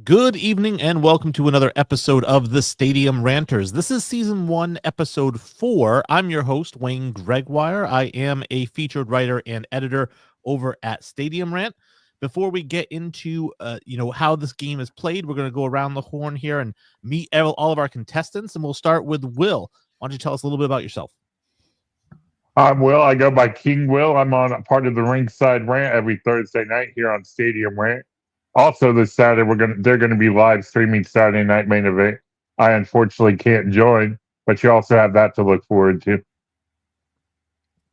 Good evening and welcome to another episode of the Stadium Ranters. This is season 1, episode 4. I'm your host, Wayne Gregoire. I am a featured writer and editor over at Stadium Rant. Before we get into how this game is played, we're going to go around the horn here and meet all of our contestants, and we'll start with Will. Why don't you tell us a little bit about yourself? I'm Will. I go by King Will. I'm on a part of the Ringside Rant every Thursday night here on Stadium Rant. Also, this Saturday they're gonna be live streaming Saturday Night Main Event. I unfortunately can't join, but you also have that to look forward to.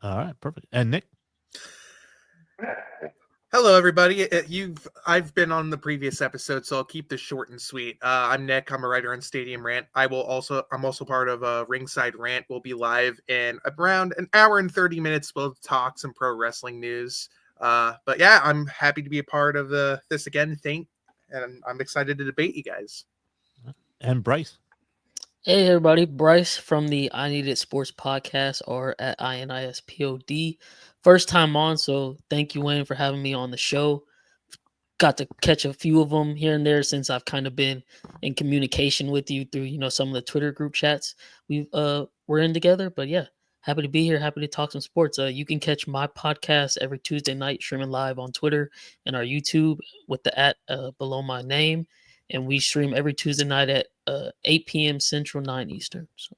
All right, perfect. And Nick? Hello, everybody. I've been on the previous episode, so I'll keep this short and sweet. I'm Nick. I'm a writer on Stadium Rant. I'm also part of Ringside Rant. We'll be live in around an hour and 30 minutes. We'll talk some pro wrestling news. But yeah, I'm happy to be a part of this again thing, and I'm excited to debate you guys. And Bryce? Hey everybody, Bryce from the I Need It Sports Podcast, or at INISPOD. First time on, so thank you, Wayne, for having me on the show. Got to catch a few of them here and there since I've kind of been in communication with you through, some of the Twitter group chats we're in together. But yeah, happy to be here. Happy to talk some sports. You can catch my podcast every Tuesday night streaming live on Twitter and our YouTube with the @ below my name. And we stream every Tuesday night at 8 p.m. Central, 9 Eastern. So.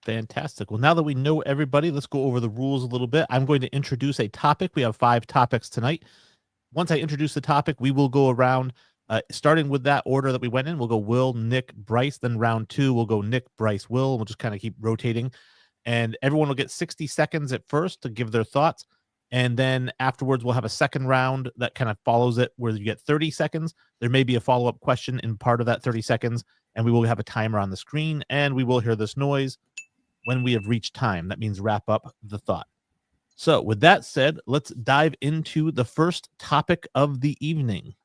Fantastic. Well, now that we know everybody, let's go over the rules a little bit. I'm going to introduce a topic. We have 5 topics tonight. Once I introduce the topic, we will go around, starting with that order that we went in. We'll go Will, Nick, Bryce. Then round 2, we'll go Nick, Bryce, Will. We'll just kind of keep rotating. And everyone will get 60 seconds at first to give their thoughts. And then afterwards, we'll have a second round that kind of follows it where you get 30 seconds. There may be a follow-up question in part of that 30 seconds, and we will have a timer on the screen, and we will hear this noise when we have reached time. That means wrap up the thought. So with that said, let's dive into the first topic of the evening.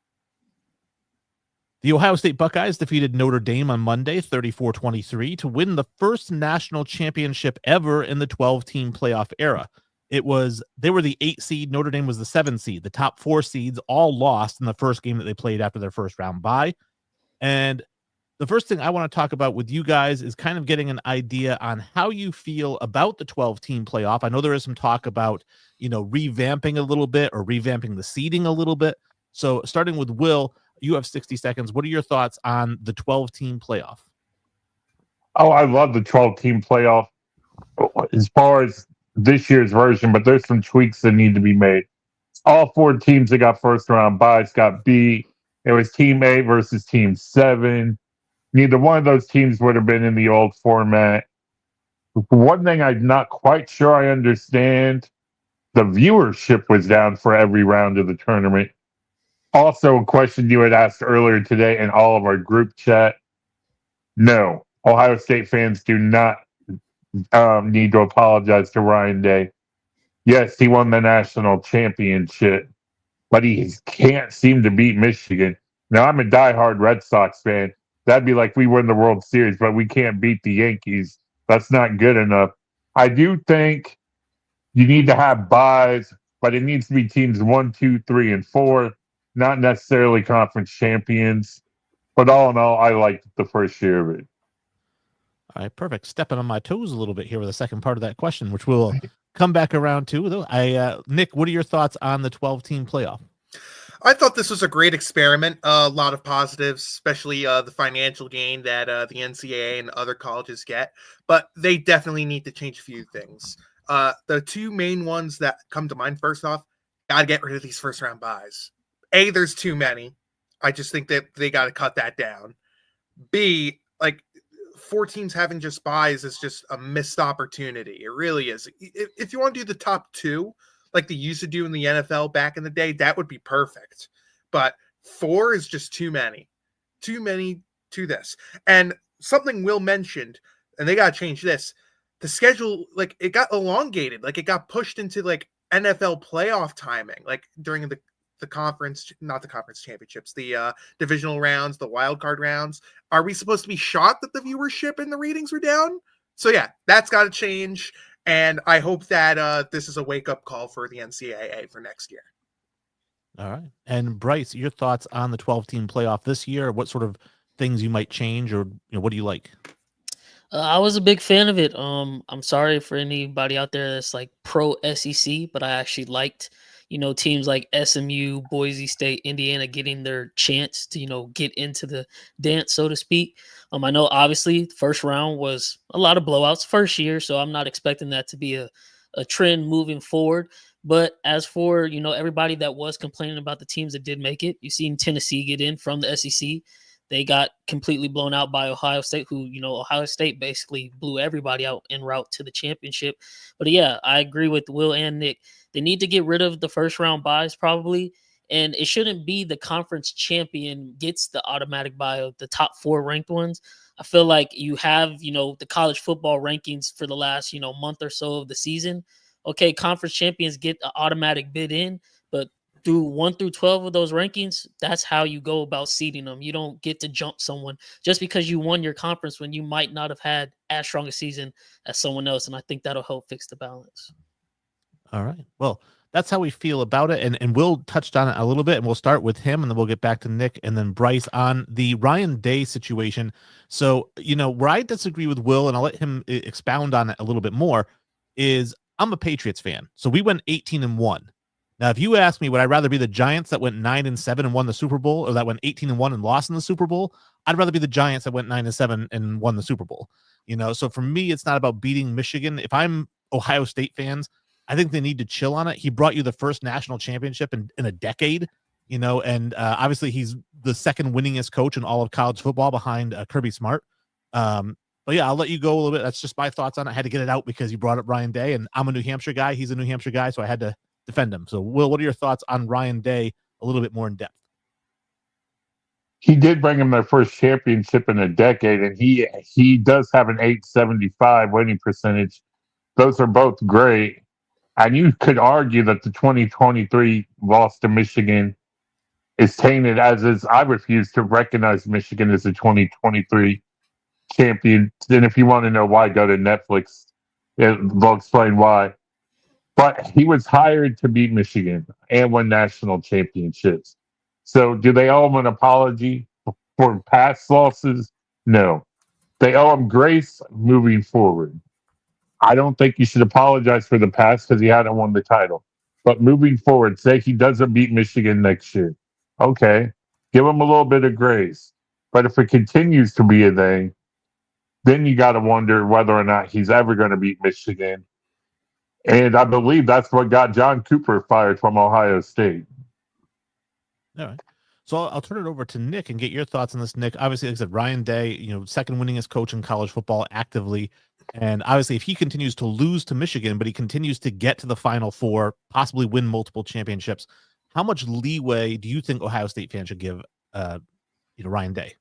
The Ohio State Buckeyes defeated Notre Dame on Monday, 34-23, to win the first national championship ever in the 12-team playoff era. They were the 8 seed. Notre Dame was the 7 seed. The top 4 seeds all lost in the first game that they played after their first round bye. And the first thing I want to talk about with you guys is kind of getting an idea on how you feel about the 12-team playoff. I know there is some talk about, revamping a little bit or revamping the seeding a little bit. So starting with Will, you have 60 seconds. What are your thoughts on the 12-team playoff? Oh, I love the 12-team playoff as far as this year's version, but there's some tweaks that need to be made. All 4 teams that got first round byes got beat. It was Team 8 versus Team 7. Neither one of those teams would have been in the old format. One thing I'm not quite sure I understand, the viewership was down for every round of the tournament. Also, a question you had asked earlier today in all of our group chat. No, Ohio State fans do not need to apologize to Ryan Day. Yes, he won the national championship, but he can't seem to beat Michigan. Now, I'm a diehard Red Sox fan. That'd be like we win the World Series, but we can't beat the Yankees. That's not good enough. I do think you need to have byes, but it needs to be teams 1, 2, 3, and 4, not necessarily conference champions. But all in all, I liked the first year of it. All right, perfect. Stepping on my toes a little bit here with the second part of that question, which we'll come back around to. Though, Nick, what are your thoughts on the 12-team playoff? I thought this was a great experiment. A lot of positives, especially the financial gain that the NCAA and other colleges get. But they definitely need to change a few things. The 2 main ones that come to mind, first off, got to get rid of these first-round byes. A, there's too many. I just think that they got to cut that down. B, 4 teams having just byes is just a missed opportunity. It really is. If you want to do the top 2, like they used to do in the NFL back in the day, that would be perfect. But 4 is just too many. Too many to this. And something Will mentioned, and they got to change this, the schedule, it got elongated. It got pushed into, NFL playoff timing, during the conference, not the conference championships, the divisional rounds, the wild card rounds. Are we supposed to be shocked that the viewership and the ratings were down? So yeah, that's got to change. And I hope that this is a wake-up call for the NCAA for next year. All right. And Bryce, your thoughts on the 12-team playoff this year? What sort of things you might change, or what do you like? I was a big fan of it. I'm sorry for anybody out there that's like pro SEC, but I actually liked, teams like SMU, Boise State, Indiana getting their chance to, get into the dance, so to speak. I know obviously the first round was a lot of blowouts first year, so I'm not expecting that to be a trend moving forward. But as for, everybody that was complaining about the teams that did make it, you've seen Tennessee get in from the SEC. They got completely blown out by Ohio State, who, Ohio State basically blew everybody out en route to the championship. But yeah, I agree with Will and Nick. They need to get rid of the first round buys probably. And it shouldn't be the conference champion gets the automatic bye of the top 4 ranked ones. I feel like you have, the college football rankings for the last, month or so of the season. Okay, conference champions get an automatic bid in, but through 1 through 12 of those rankings, that's how you go about seeding them. You don't get to jump someone just because you won your conference when you might not have had as strong a season as someone else. And I think that'll help fix the balance. All right. Well, that's how we feel about it. And Will touched on it a little bit, and we'll start with him, and then we'll get back to Nick and then Bryce on the Ryan Day situation. So, where I disagree with Will, and I'll let him expound on it a little bit more, is I'm a Patriots fan. So we went 18-1. Now, if you ask me, would I rather be the Giants that went 9-7 and won the Super Bowl, or that went 18-1 and lost in the Super Bowl? I'd rather be the Giants that went 9-7 and won the Super Bowl. So for me, it's not about beating Michigan. If I'm Ohio State fans, I think they need to chill on it. He brought you the first national championship in a decade, and obviously he's the second winningest coach in all of college football behind Kirby Smart. But yeah, I'll let you go a little bit. That's just my thoughts on it. I had to get it out because you brought up Ryan Day, and I'm a New Hampshire guy. He's a New Hampshire guy, so I had to defend him. So, Will, what are your thoughts on Ryan Day a little bit more in depth? He did bring him their first championship in a decade, and he does have an 875 winning percentage. Those are both great. And you could argue that the 2023 loss to Michigan is tainted, as is I refuse to recognize Michigan as a 2023 champion. And if you want to know why, go to Netflix. They'll explain why. But he was hired to beat Michigan and win national championships. So do they owe him an apology for past losses? No. They owe him grace moving forward. I don't think you should apologize for the past because he hadn't won the title. But moving forward, say he doesn't beat Michigan next year. Okay. Give him a little bit of grace. But if it continues to be a thing, then you got to wonder whether or not he's ever going to beat Michigan. And I believe that's what got John Cooper fired from Ohio State. All right. So I'll turn it over to Nick and get your thoughts on this, Nick. Obviously, like I said, Ryan Day, second winningest coach in college football actively. And obviously, if he continues to lose to Michigan, but he continues to get to the Final Four, possibly win multiple championships, how much leeway do you think Ohio State fans should give Ryan Day?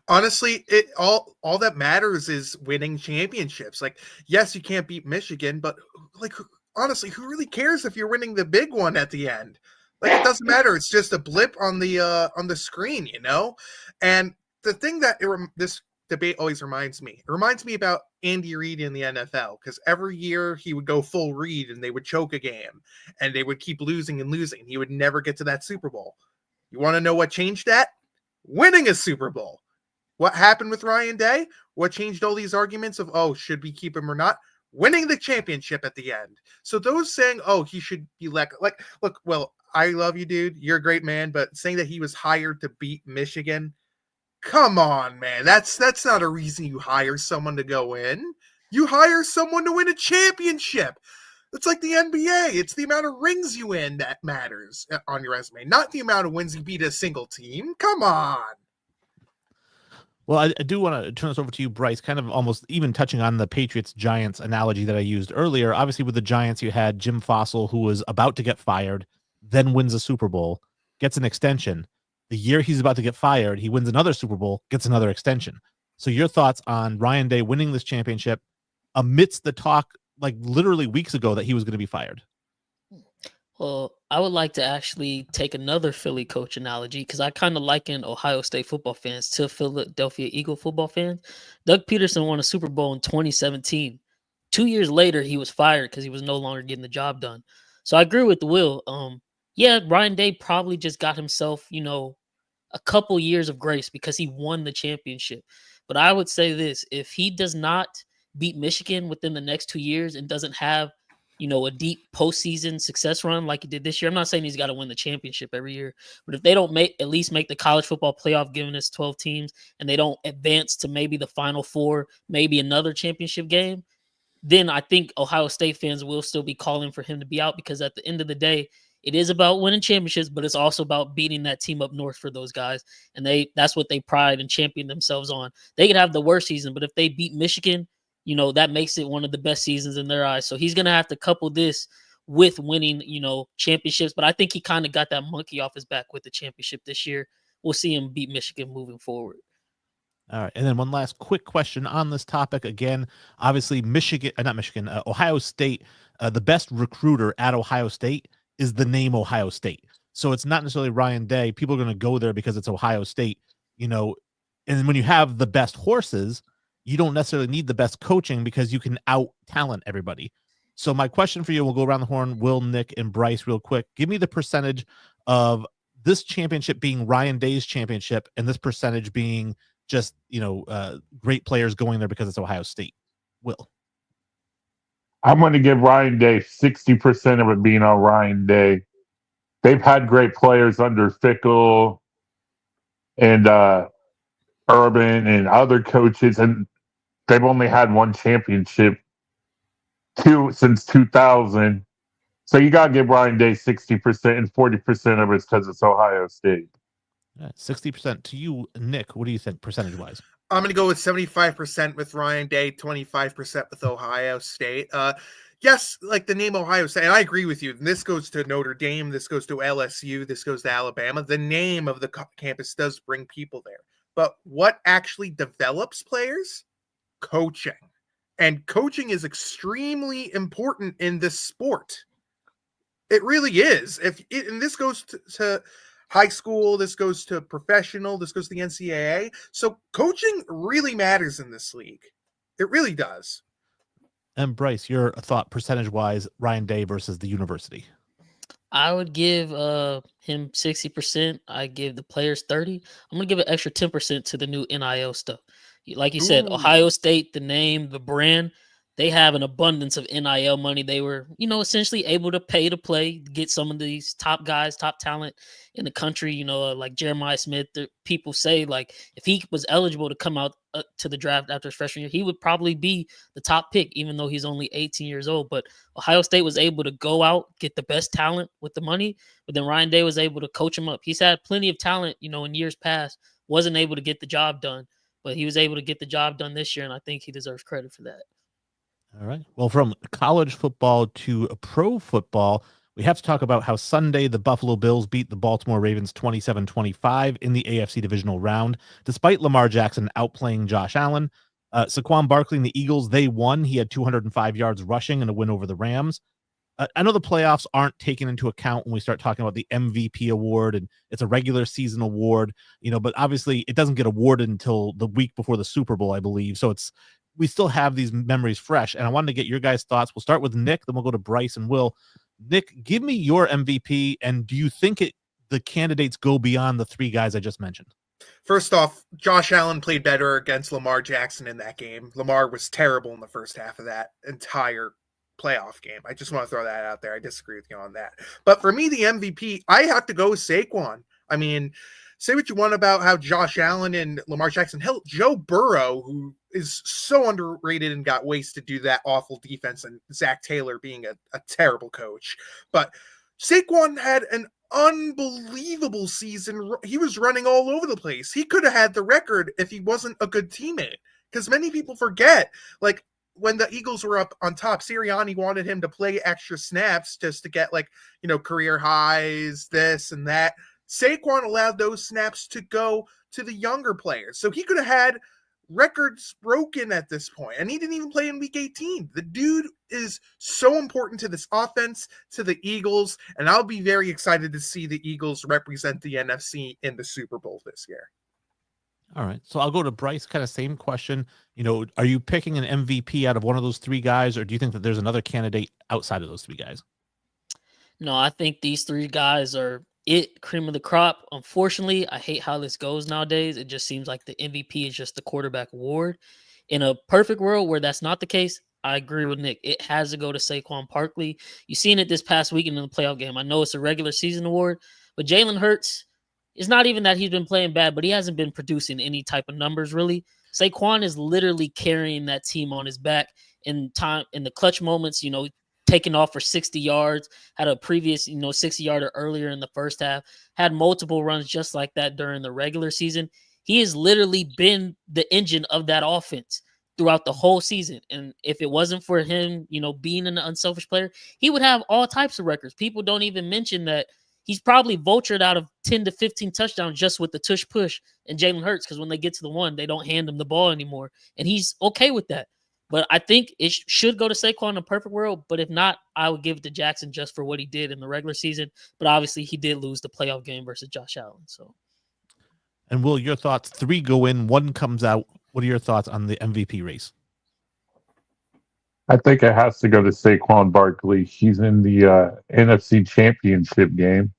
Honestly, all that matters is winning championships. Like, yes, you can't beat Michigan, but honestly, who really cares if you're winning the big one at the end? Like, it doesn't matter. It's just a blip on the screen, And the thing that this debate always reminds me about Andy Reid in the NFL, because every year he would go full Reid and they would choke a game and they would keep losing and losing. He would never get to that Super Bowl. You want to know what changed that? Winning a Super Bowl. What happened with Ryan Day? What changed all these arguments of, should we keep him or not? Winning the championship at the end. So those saying, he should be look, well, I love you, dude. You're a great man, but saying that he was hired to beat Michigan, come on, man. That's not a reason you hire someone to go in. You hire someone to win a championship. It's like the NBA. It's the amount of rings you win that matters on your resume, not the amount of wins you beat a single team. Come on. Well, I do want to turn this over to you, Bryce, kind of almost even touching on the Patriots-Giants analogy that I used earlier. Obviously, with the Giants, you had Jim Fossil, who was about to get fired, then wins a Super Bowl, gets an extension. The year he's about to get fired, he wins another Super Bowl, gets another extension. So your thoughts on Ryan Day winning this championship amidst the talk, like literally weeks ago, that he was going to be fired? Well, I would like to actually take another Philly coach analogy because I kind of liken Ohio State football fans to Philadelphia Eagle football fans. Doug Peterson won a Super Bowl in 2017. 2 years later, he was fired because he was no longer getting the job done. So I agree with Will. Yeah, Ryan Day probably just got himself, a couple years of grace because he won the championship. But I would say this, if he does not beat Michigan within the next 2 years and doesn't have, a deep postseason success run like he did this year, I'm not saying he's got to win the championship every year, but if they don't at least make the college football playoff, given us 12 teams, and they don't advance to maybe the Final Four, maybe another championship game, then I think Ohio State fans will still be calling for him to be out, because at the end of the day, it is about winning championships, but it's also about beating that team up north for those guys. And that's what they pride and champion themselves on. They could have the worst season, but if they beat Michigan, that makes it one of the best seasons in their eyes. So he's going to have to couple this with winning, championships. But I think he kind of got that monkey off his back with the championship this year. We'll see him beat Michigan moving forward. All right. And then one last quick question on this topic. Again, obviously Ohio State, the best recruiter at Ohio State is the name Ohio State. So it's not necessarily Ryan Day. People are going to go there because it's Ohio State, and when you have the best horses, you don't necessarily need the best coaching because you can out talent everybody. So my question for you, we'll go around the horn, Will, Nick, and Bryce real quick. Give me the percentage of this championship being Ryan Day's championship and this percentage being just, great players going there because it's Ohio State. Will. I'm going to give Ryan Day 60% of it being on Ryan Day. They've had great players under Fickle and Urban and other coaches, and they've only had one championship since 2000. So you got to give Ryan Day 60%, and 40% of it's because it's Ohio State. 60% to you, Nick. What do you think percentage-wise? I'm going to go with 75% with Ryan Day, 25% with Ohio State. Yes, like the name Ohio State, and I agree with you. And this goes to Notre Dame, this goes to LSU, this goes to Alabama. The name of the campus does bring people there. But what actually develops players? Coaching. And coaching is extremely important in this sport. It really is. And this goes to high school, this goes to professional, this goes to the NCAA. So coaching really matters in this league. It really does. And Bryce, your thought percentage-wise, Ryan Day versus the university. I would give him 60%. I give the players 30. I'm going to give an extra 10% to the new NIL stuff. Like you said, Ohio State, the name, the brand, they have an abundance of NIL money. They were, essentially able to pay to play, get some of these top guys, top talent in the country, like Jeremiah Smith. People say, like, if he was eligible to come out to the draft after his freshman year, he would probably be the top pick, even though he's only 18 years old. But Ohio State was able to go out, get the best talent with the money, but then Ryan Day was able to coach him up. He's had plenty of talent, in years past, wasn't able to get the job done, but he was able to get the job done this year, and I think he deserves credit for that. All right. Well, from college football to pro football, we have to talk about how Sunday the Buffalo Bills beat the Baltimore Ravens 27-25 in the AFC divisional round, despite Lamar Jackson outplaying Josh Allen. Saquon Barkley and the Eagles, they won. He had 205 yards rushing and a win over the Rams. I know the playoffs aren't taken into account when we start talking about the MVP award, and it's a regular season award, but obviously it doesn't get awarded until the week before the Super Bowl, I believe. So we still have these memories fresh, and I wanted to get your guys' thoughts. We'll start with Nick, then we'll go to Bryce and Will. Nick, give me your MVP, and do you think the candidates go beyond the three guys I just mentioned? First off, Josh Allen played better against Lamar Jackson in that game. Lamar was terrible in the first half of that entire playoff game. I just want to throw that out there. I disagree with you on that. But for me, the MVP, I have to go with Saquon. I mean, say what you want about how Josh Allen and Lamar Jackson, hell, Joe Burrow, who is so underrated and got wasted due to that awful defense, and Zach Taylor being a terrible coach. But Saquon had an unbelievable season. He was running all over the place. He could have had the record if he wasn't a good teammate, because many people forget, like, when the Eagles were up on top, Sirianni wanted him to play extra snaps just to get, career highs, this and that. Saquon allowed those snaps to go to the younger players. So he could have had records broken at this point, and he didn't even play in week 18. The dude is so important to this offense, to the Eagles, and I'll be very excited to see the Eagles represent the NFC in the Super Bowl this year. All right. So I'll go to Bryce, kind of same question. Are you picking an MVP out of one of those three guys, or do you think that there's another candidate outside of those three guys? No, I think these three guys are cream of the crop. Unfortunately, I hate how this goes nowadays. It just seems like the MVP is just the quarterback award. In a perfect world where that's not the case, I agree with Nick. It has to go to Saquon Barkley. You've seen it this past weekend in the playoff game. I know it's a regular season award, but Jalen Hurts, it's not even that he's been playing bad, but he hasn't been producing any type of numbers really. Saquon is literally carrying that team on his back in the clutch moments, taking off for 60 yards, had a previous, 60-yarder earlier in the first half, had multiple runs just like that during the regular season. He has literally been the engine of that offense throughout the whole season. And if it wasn't for him, being an unselfish player, he would have all types of records. People don't even mention that he's probably vultured out of 10 to 15 touchdowns just with the tush push and Jalen Hurts, because when they get to the one, they don't hand him the ball anymore. And he's okay with that. But I think it should go to Saquon in a perfect world. But if not, I would give it to Jackson just for what he did in the regular season. But obviously, he did lose the playoff game versus Josh Allen. So, And Will, your thoughts? 3 go in, 1 comes out. What are your thoughts on the MVP race? I think it has to go to Saquon Barkley. He's in the NFC Championship game.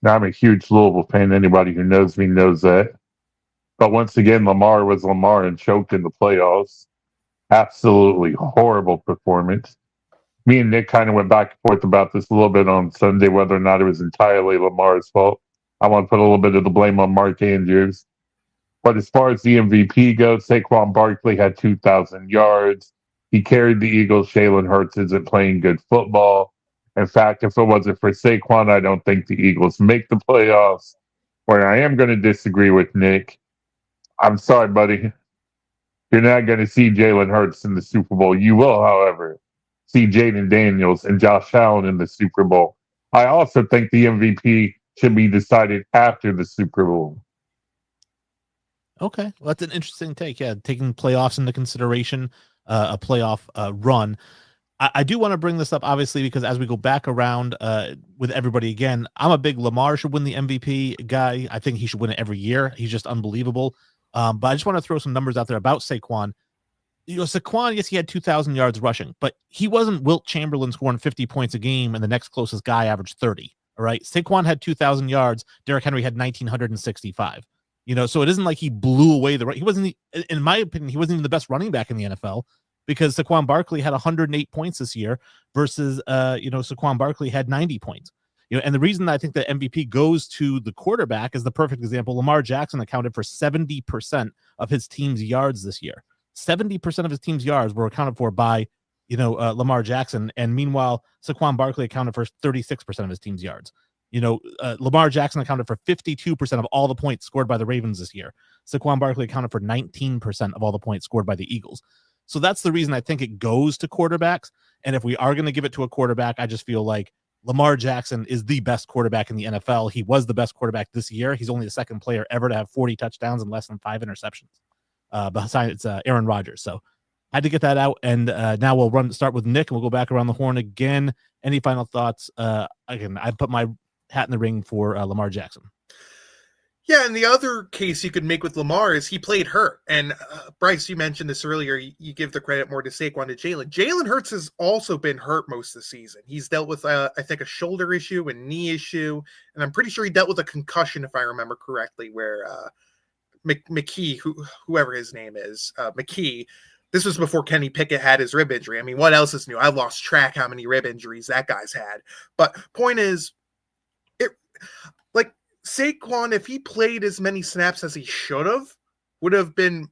Now, I'm a huge Louisville fan. Anybody who knows me knows that. But once again, Lamar was Lamar and choked in the playoffs. Absolutely horrible performance. Me and Nick kind of went back and forth about this a little bit on Sunday, whether or not it was entirely Lamar's fault. I want to put a little bit of the blame on Mark Andrews. But as far as the MVP goes, Saquon Barkley had 2,000 yards. He carried the Eagles. Jalen Hurts isn't playing good football. In fact, if it wasn't for Saquon, I don't think the Eagles make the playoffs. Where I am going to disagree with Nick. I'm sorry, buddy. You're not going to see Jalen Hurts in the Super Bowl. You will, however, see Jaden Daniels and Josh Allen in the Super Bowl. I also think the MVP should be decided after the Super Bowl. Okay, well, that's an interesting take. Yeah, taking playoffs into consideration, a playoff run. I do want to bring this up, obviously, because as we go back around with everybody again, I'm a big Lamar should win the MVP guy. I think he should win it every year. He's just unbelievable. But I just want to throw some numbers out there about Saquon. Saquon, yes, he had 2,000 yards rushing, but he wasn't Wilt Chamberlain scoring 50 points a game and the next closest guy averaged 30. All right. Saquon had 2,000 yards. Derrick Henry had 1,965. So it isn't like he blew away he wasn't, in my opinion, he wasn't even the best running back in the NFL, because Saquon Barkley had 108 points this year versus, Saquon Barkley had 90 points. And the reason I think that MVP goes to the quarterback is the perfect example. Lamar Jackson accounted for 70% of his team's yards this year. 70% of his team's yards were accounted for by, Lamar Jackson. And meanwhile, Saquon Barkley accounted for 36% of his team's yards. Lamar Jackson accounted for 52% of all the points scored by the Ravens this year. Saquon Barkley accounted for 19% of all the points scored by the Eagles. So that's the reason I think it goes to quarterbacks. And if we are going to give it to a quarterback, I just feel like Lamar Jackson is the best quarterback in the NFL. He was the best quarterback this year. He's only the second player ever to have 40 touchdowns and less than 5 interceptions. Besides Aaron Rodgers. So I had to get that out. And now we'll start with Nick, and we'll go back around the horn again. Any final thoughts? Again, I put my hat in the ring for Lamar Jackson. Yeah, and the other case you could make with Lamar is he played hurt. And Bryce, you mentioned this earlier. You give the credit more to Saquon to Jalen. Jalen Hurts has also been hurt most of the season. He's dealt with, I think, a shoulder issue, a knee issue, and I'm pretty sure he dealt with a concussion, if I remember correctly, where McKee, whoever his name is, McKee, this was before Kenny Pickett had his rib injury. I mean, what else is new? I lost track how many rib injuries that guy's had. But point is, Saquon, if he played as many snaps as he should have, would have been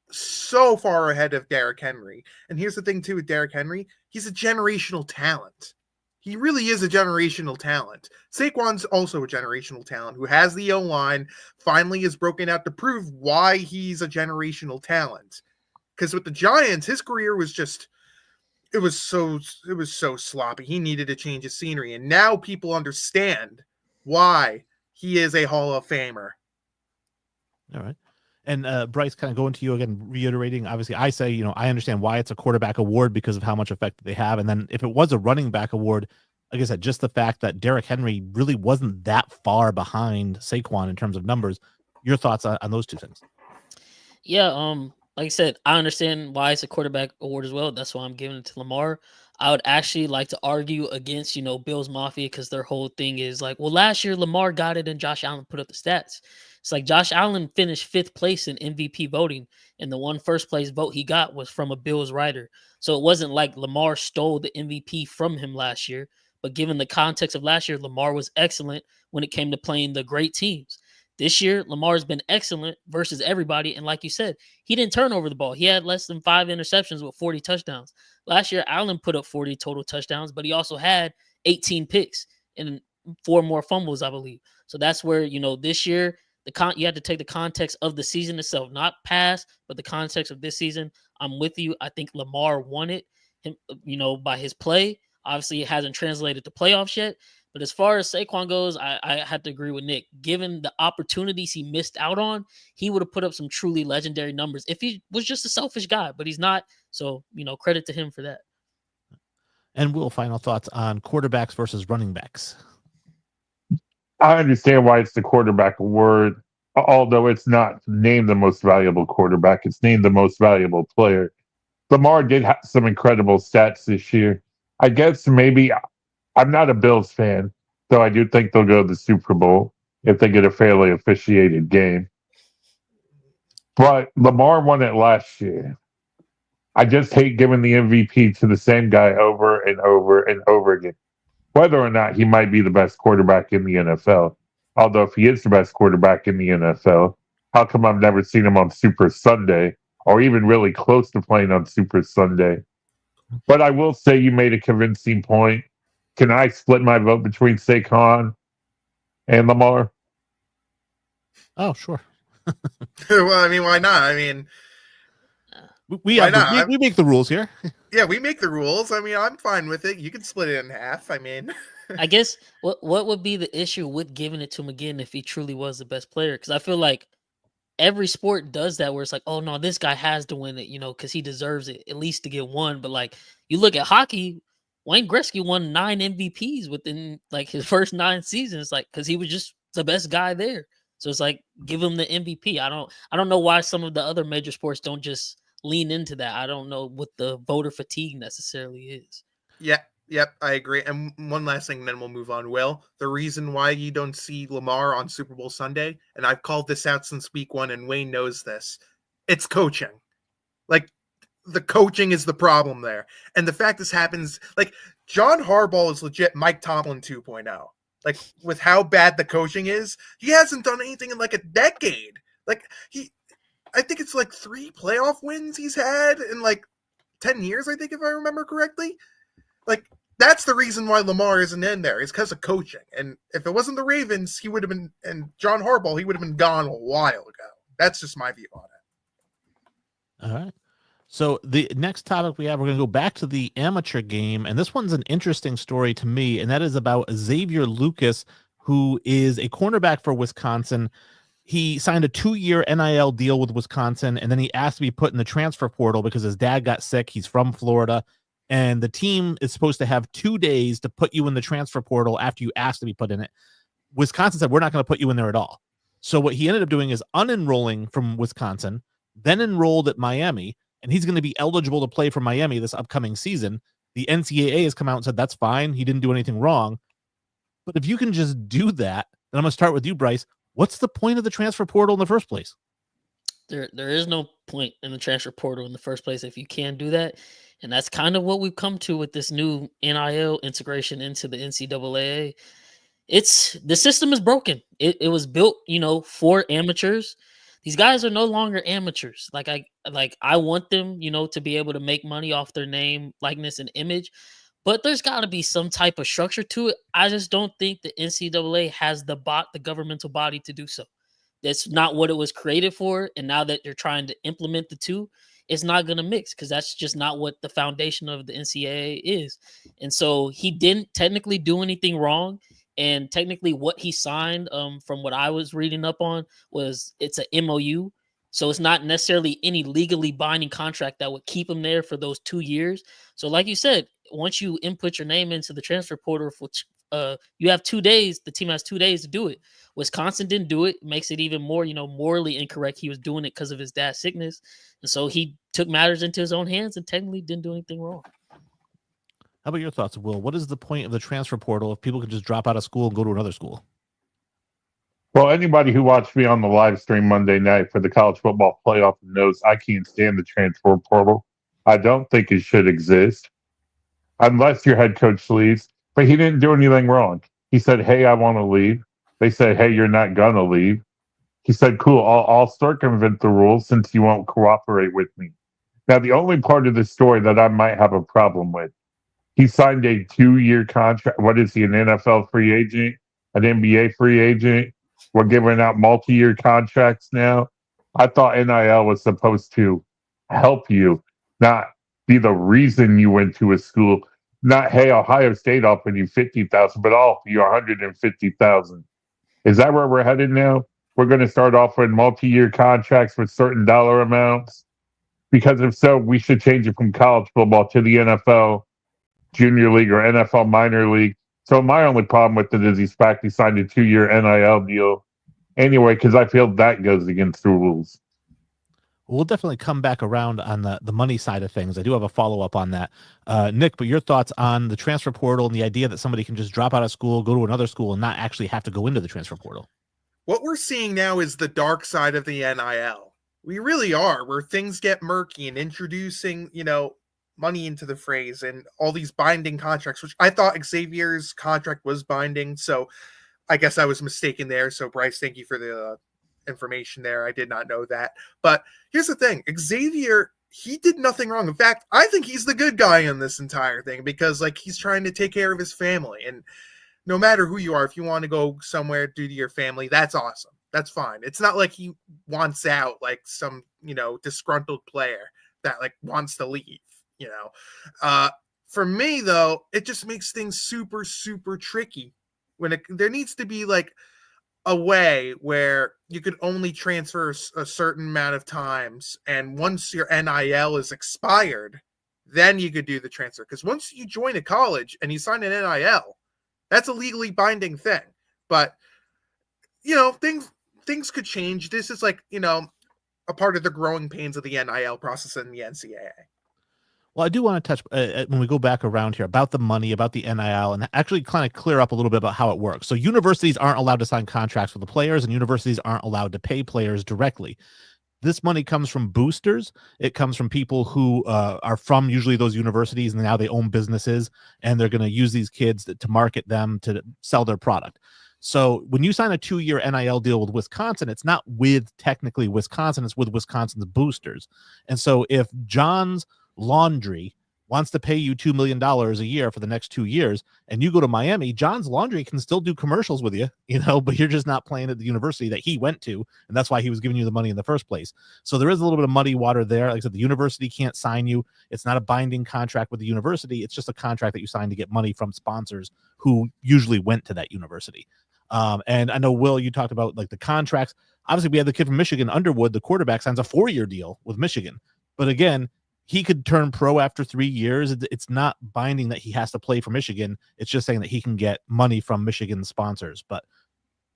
so far ahead of Derrick Henry. And here's the thing, too, with Derrick Henry. He's a generational talent. He really is a generational talent. Saquon's also a generational talent who has the O-line, finally is broken out to prove why he's a generational talent. Because with the Giants, his career was just... It was so sloppy. He needed to change his scenery. And now people understand why he is a Hall of Famer. All right. And Bryce, kind of going to you again, reiterating, obviously, I say, I understand why it's a quarterback award because of how much effect they have. And then if it was a running back award, like I said, just the fact that Derrick Henry really wasn't that far behind Saquon in terms of numbers. Your thoughts on those two things? Yeah, like I said, I understand why it's a quarterback award as well. That's why I'm giving it to Lamar. I would actually like to argue against, Bills Mafia because their whole thing is like, well, last year Lamar got it and Josh Allen put up the stats. It's like Josh Allen finished 5th place in MVP voting, and the one first place vote he got was from a Bills writer. So it wasn't like Lamar stole the MVP from him last year. But given the context of last year, Lamar was excellent when it came to playing the great teams. This year, Lamar's been excellent versus everybody. And like you said, he didn't turn over the ball. He had less than 5 interceptions with 40 touchdowns. Last year, Allen put up 40 total touchdowns, but he also had 18 picks and 4 more fumbles, I believe. So that's where, this year, you have to take the context of the season itself, not past, but the context of this season. I'm with you. I think Lamar won it, by his play. Obviously, it hasn't translated to playoffs yet. But as far as Saquon goes, I had to agree with Nick. Given the opportunities he missed out on, he would have put up some truly legendary numbers if he was just a selfish guy, but he's not. So, credit to him for that. And Will, final thoughts on quarterbacks versus running backs. I understand why it's the quarterback award, although it's not named the most valuable quarterback. It's named the most valuable player. Lamar did have some incredible stats this year. I guess maybe I'm not a Bills fan, so I do think they'll go to the Super Bowl if they get a fairly officiated game. But Lamar won it last year. I just hate giving the MVP to the same guy over and over and over again, whether or not he might be the best quarterback in the NFL. Although if he is the best quarterback in the NFL, how come I've never seen him on Super Sunday or even really close to playing on Super Sunday? But I will say you made a convincing point. Can I split my vote between Saquon and Lamar? Oh, sure. Well, I mean, why not? I mean, we make the rules here. yeah, we make the rules. I mean, I'm fine with it. You can split it in half. I mean, I guess what would be the issue with giving it to him again if he truly was the best player? Because I feel like every sport does that where it's like, oh no, this guy has to win it, because he deserves it at least to get one. But like you look at hockey, Wayne Gretzky won 9 MVPs within like his first 9 seasons, like because he was just the best guy there. So it's like give him the MVP. I don't know why some of the other major sports don't just lean into that. I don't know what the voter fatigue necessarily is. yeah, yep, I agree. And one last thing, then we'll move on. Will, the reason why you don't see Lamar on Super Bowl Sunday, and I've called this out since week 1, and Wayne knows this, it's coaching. Like, the coaching is the problem there. And the fact this happens, like, John Harbaugh is legit Mike Tomlin 2.0. Like, with how bad the coaching is, he hasn't done anything in like a decade. Like, I think it's like 3 playoff wins he's had in like 10 years, I think, if I remember correctly. Like, that's the reason why Lamar isn't in there. It's because of coaching. And if it wasn't the Ravens, he would have been, and John Harbaugh, he would have been gone a while ago. That's just my view on it. All right. So the next topic we have, we're going to go back to the amateur game. And this one's an interesting story to me. And that is about Xavier Lucas, who is a cornerback for Wisconsin. He signed a 2-year NIL deal with Wisconsin, and then he asked to be put in the transfer portal because his dad got sick. He's from Florida. And the team is supposed to have 2 days to put you in the transfer portal after you ask to be put in it. Wisconsin said, we're not going to put you in there at all. So what he ended up doing is unenrolling from Wisconsin, then enrolled at Miami, and he's going to be eligible to play for Miami this upcoming season. The NCAA has come out and said, that's fine. He didn't do anything wrong. But if you can just do that, and I'm going to start with you, Bryce, what's the point of the transfer portal in the first place? There is no point in the transfer portal in the first place if you can't do that. And that's kind of what we've come to with this new NIL integration into the NCAA. The system is broken. It was built, for amateurs. These guys are no longer amateurs. I want them, to be able to make money off their name, likeness, and image. But there's got to be some type of structure to it. I just don't think the NCAA has the governmental body to do so. That's not what it was created for. And now that you're trying to implement the two, it's not going to mix because that's just not what the foundation of the NCAA is. And so he didn't technically do anything wrong. And technically what he signed, from what I was reading up on, was it's a MOU. So it's not necessarily any legally binding contract that would keep him there for those 2 years. So like you said, once you input your name into the transfer portal, you have 2 days. The team has 2 days to do it. Wisconsin didn't do it. Makes it even more, morally incorrect. He was doing it because of his dad's sickness. And so he took matters into his own hands and technically didn't do anything wrong. How about your thoughts, Will? What is the point of the transfer portal if people can just drop out of school and go to another school? Well, anybody who watched me on the live stream Monday night for the college football playoff knows I can't stand the transfer portal. I don't think it should exist unless your head coach leaves. But he didn't do anything wrong. He said, "Hey, I want to leave." They said, "Hey, you're not gonna leave." He said, "Cool, I'll circumvent the rules since you won't cooperate with me." Now, the only part of the story that I might have a problem with, he signed a 2-year contract. What is he, an NFL free agent, an NBA free agent? We're giving out multi-year contracts now. I thought NIL was supposed to help you, not be the reason you went to a school. Not, hey, Ohio State offered you 50,000, but I'll offer you 150,000. Is that where we're headed now? We're going to start offering multi-year contracts with certain dollar amounts? Because if so, we should change it from college football to the NFL Junior League or NFL Minor League. So my only problem with it is he signed a 2-year NIL deal anyway, because I feel that goes against the rules. We'll definitely come back around on the money side of things. I do have a follow-up on that. Nick, but your thoughts on the transfer portal and the idea that somebody can just drop out of school, go to another school, and not actually have to go into the transfer portal? What we're seeing now is the dark side of the NIL. We really are, where things get murky and introducing, money into the phrase and all these binding contracts, which I thought Xavier's contract was binding. So I guess I was mistaken there. So Bryce, thank you for the information there. I did not know that. But here's the thing. Xavier, he did nothing wrong. In fact, I think he's the good guy in this entire thing because he's trying to take care of his family. And no matter who you are, if you want to go somewhere due to your family, that's awesome. That's fine. It's not like he wants out like some, disgruntled player that wants to leave, For me though, it just makes things super, super tricky when there needs to be a way where you could only transfer a certain amount of times. And once your NIL is expired, then you could do the transfer. Because once you join a college and you sign an NIL, that's a legally binding thing. But, things could change. This is a part of the growing pains of the NIL process in the NCAA. Well, I do want to touch when we go back around here about the money, about the NIL, and actually kind of clear up a little bit about how it works. So universities aren't allowed to sign contracts with the players, and universities aren't allowed to pay players directly. This money comes from boosters. It comes from people who are from usually those universities, and now they own businesses, and they're going to use these kids to market them to sell their product. So when you sign a 2-year NIL deal with Wisconsin, it's not with technically Wisconsin, it's with Wisconsin's boosters. And so if John's Laundry wants to pay you $2 million a year for the next 2 years, and you go to Miami, John's Laundry can still do commercials with you, but you're just not playing at the university that he went to, and that's why he was giving you the money in the first place. So there is a little bit of muddy water there. Like I said, the university can't sign you. It's not a binding contract with the university. It's just a contract that you sign to get money from sponsors who usually went to that university. And I know, Will, you talked about the contracts. Obviously, we had the kid from Michigan, Underwood, the quarterback, signs a 4-year deal with Michigan. But again, he could turn pro after 3 years. It's not binding that he has to play for Michigan. It's just saying that he can get money from Michigan sponsors. But